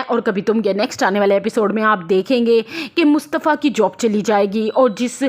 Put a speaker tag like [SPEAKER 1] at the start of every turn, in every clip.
[SPEAKER 1] اور کبھی تم کے نیکسٹ آنے والے ایپیسوڈ میں آپ دیکھیں گے کہ مصطفیٰ کی جاب چلی جائے گی اور جس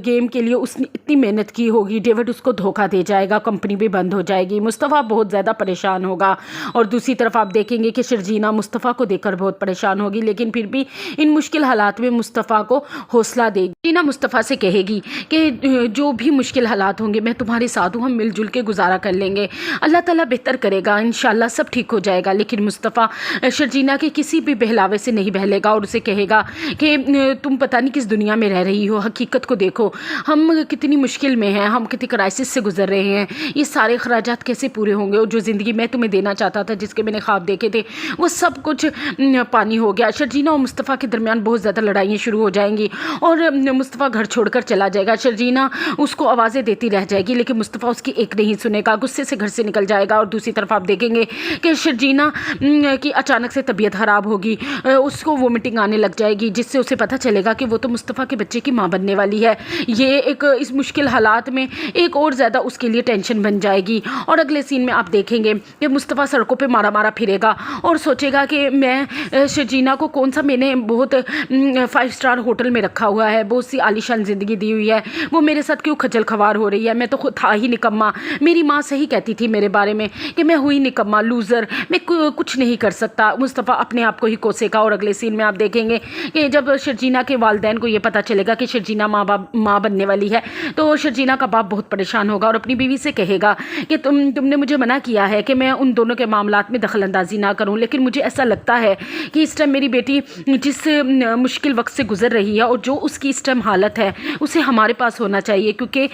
[SPEAKER 1] گیم کے لیے اس نے اتنی محنت کی ہوگی ڈیوڈ اس کو دھوکہ دے جائے گا، کمپنی بھی بند ہو جائے گی، مصطفیٰ بہت زیادہ پریشان ہوگا۔ اور دوسری طرف آپ دیکھیں گے کہ شرجینا مصطفیٰ کو دیکھ کر بہت پریشان ہوگی، لیکن پھر بھی ان مشکل حالات میں مصطفیٰ کو حوصلہ دے گی۔ شرجینا مصطفیٰ سے کہے گی کہ جو بھی مشکل حالات ہوں گے میں تمہارے ساتھ ہوں، ہم مل جل کے گزارا کر لیں گے، اللہ تعالیٰ بہتر کرے گا، انشاءاللہ سب ٹھیک ہو جائے گا۔ لیکن مصطفیٰ شرجینا کے کسی بھی بہلاوے سے نہیں بہلے گا اور اسے کہے گا کہ تم پتہ نہیں کس دنیا میں رہ رہی ہو، حقیقت کو دیکھو، ہم کتنی مشکل میں ہیں، ہم کتنی کرائسس سے گزر رہے ہیں، یہ سارے اخراجات کیسے پورے ہوں گے، اور جو زندگی میں تمہیں دینا چاہتا تھا، جس کے میں نے خواب دیکھے تھے، وہ سب کچھ پانی ہو گیا۔ شرجینا اور مصطفیٰ کے درمیان بہت زیادہ لڑائیاں شروع ہو جائیں گی اور مصطفیٰ گھر چھوڑ کر چلا جائے گا۔ شرجینا اس کو آوازیں دیتی رہ جائے گی لیکن مصطفیٰ اس کی ایک نہیں سنے گا، غصے سے گھر سے نکل جائے گا۔ اور دوسری طرف آپ دیکھیں گے کہ شرجینا کی اچانک سے طبیعت خراب ہوگی، اس کو وومٹنگ آنے لگ جائے گی، جس سے اسے پتہ چلے گا کہ وہ تو مصطفیٰ کے بچے کی ماں بننے والی ہے۔ یہ ایک اس مشکل حالات میں ایک اور زیادہ اس کے لیے ٹینشن بن جائے گی۔ اور اگلے سین میں آپ دیکھیں گے کہ مصطفیٰ سڑکوں پہ مارا مارا پھرے گا اور سوچے گا کہ میں شرجینا کو کون سا میں نے بہت 5 اسٹار ہوٹل میں رکھا ہوا ہے، بہت سی عالیشان زندگی دی ہوئی ہے، وہ میرے ساتھ کیوں کھجل خوار ہو رہی ہے، میں تو خود تھا ہی نکما، میری ماں صحیح کہتی تھی میرے بارے میں کہ میں ہوئی نکما، لوزر، میں کچھ نہیں کر سکتا۔ مصطفیٰ اپنے آپ کو ہی کوسے گا۔ اور اگلے سین میں آپ دیکھیں گے کہ جب شرجینا کے والدین کو یہ پتہ چلے گا کہ شرجینا ماں بننے والی ہے تو شرجینا کا باپ بہت پریشان ہوگا اور اپنی بیوی سے کہے گا کہ تم نے مجھے منع کیا ہے کہ میں ان دونوں کے معاملات میں دخل اندازی نہ کروں، لیکن مجھے ایسا لگتا ہے کہ اس ٹائم میری بیٹی جس مشکل وقت سے گزر رہی ہے اور جو اس کی اس ٹائم حالت ہے اسے ہمارے پاس ہونا چاہیے، کیونکہ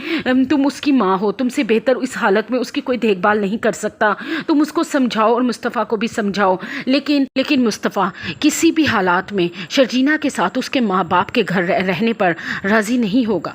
[SPEAKER 1] تم اس کی ماں ہو، تم سے بہتر اس حالت میں اس کی کوئی دیکھ بھال نہیں کر سکتا، تم اس کو سمجھاؤ اور مصطفیٰ کو بھی سمجھاؤ۔ لیکن مصطفیٰ کسی بھی حالات میں شرجینا کے ساتھ اس کے ماں باپ کے گھر رہنے پر راضی نہیں ہوگا۔